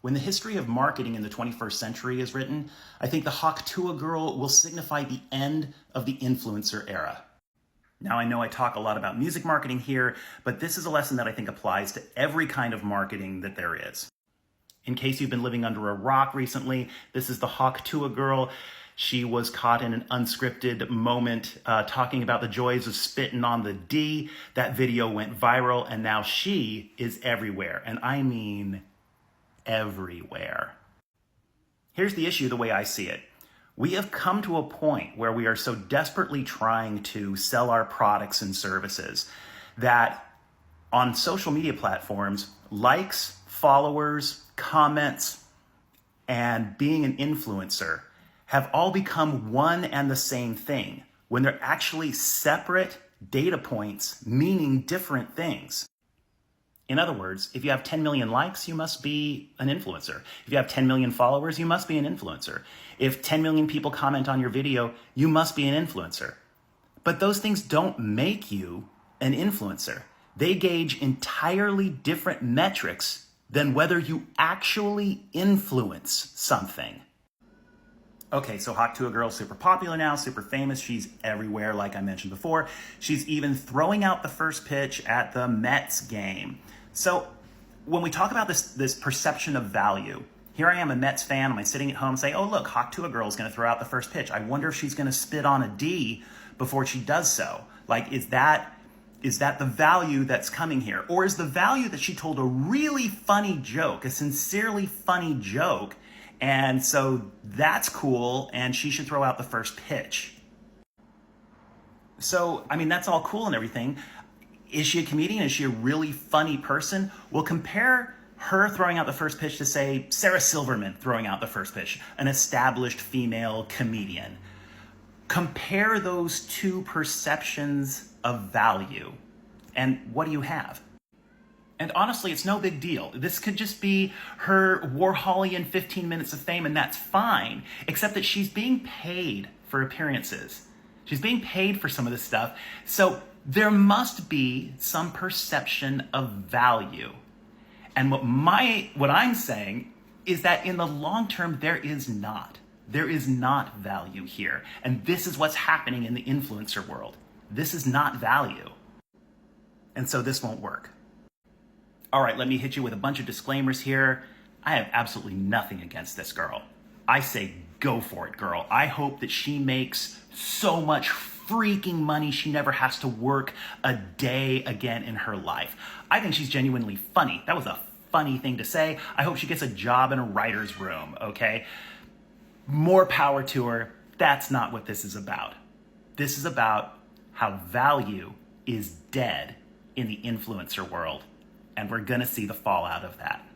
When the history of marketing in the 21st century is written, I think the Hawk Tuah girl will signify the end of the influencer era. Now, I know I talk a lot about music marketing here, but this is a lesson that I think applies to every kind of marketing that there is. In case you've been living under a rock recently, this is the Hawk Tuah girl. She was caught in an unscripted moment talking about the joys of spitting on the D. That video went viral, and now she is everywhere. And I mean everywhere. Here's the issue the way I see it. We have come to a point where we are so desperately trying to sell our products and services that on social media platforms, likes, followers, comments, and being an influencer have all become one and the same thing when they're actually separate data points meaning different things. In other words, if you have 10 million likes, you must be an influencer. If you have 10 million followers, you must be an influencer. If 10 million people comment on your video, you must be an influencer. But those things don't make you an influencer. They gauge entirely different metrics than whether you actually influence something. Okay, so Hawk Tuah girl, super popular now, super famous. She's everywhere, like I mentioned before. She's even throwing out the first pitch at the Mets game. So when we talk about this perception of value, here I am, a Mets fan. I'm sitting at home saying, oh, look, Hawk Tuah girl is going to throw out the first pitch. I wonder if she's going to spit on a D before she does so. Like, is that the value that's coming here? Or is the value that she told a really funny joke, a sincerely funny joke, and so that's cool, and she should throw out the first pitch? So, I mean, that's all cool and everything. Is she a comedian? Is she a really funny person? Well, compare her throwing out the first pitch to, say, Sarah Silverman throwing out the first pitch, an established female comedian. Compare those two perceptions of value, and what do you have? And honestly, it's no big deal. This could just be her Warholian 15 minutes of fame, and that's fine, except that she's being paid for appearances. She's being paid for some of this stuff. So there must be some perception of value. And what I'm saying is that in the long term, there is not. There is not value here. And this is what's happening in the influencer world. This is not value. And so this won't work. All right, let me hit you with a bunch of disclaimers here. I have absolutely nothing against this girl. I say go for it, girl. I hope that she makes so much freaking money she never has to work a day again in her life. I think she's genuinely funny. That was a funny thing to say. I hope she gets a job in a writer's room, okay? More power to her. That's not what this is about. This is about how value is dead in the influencer world. And we're going to see the fallout of that.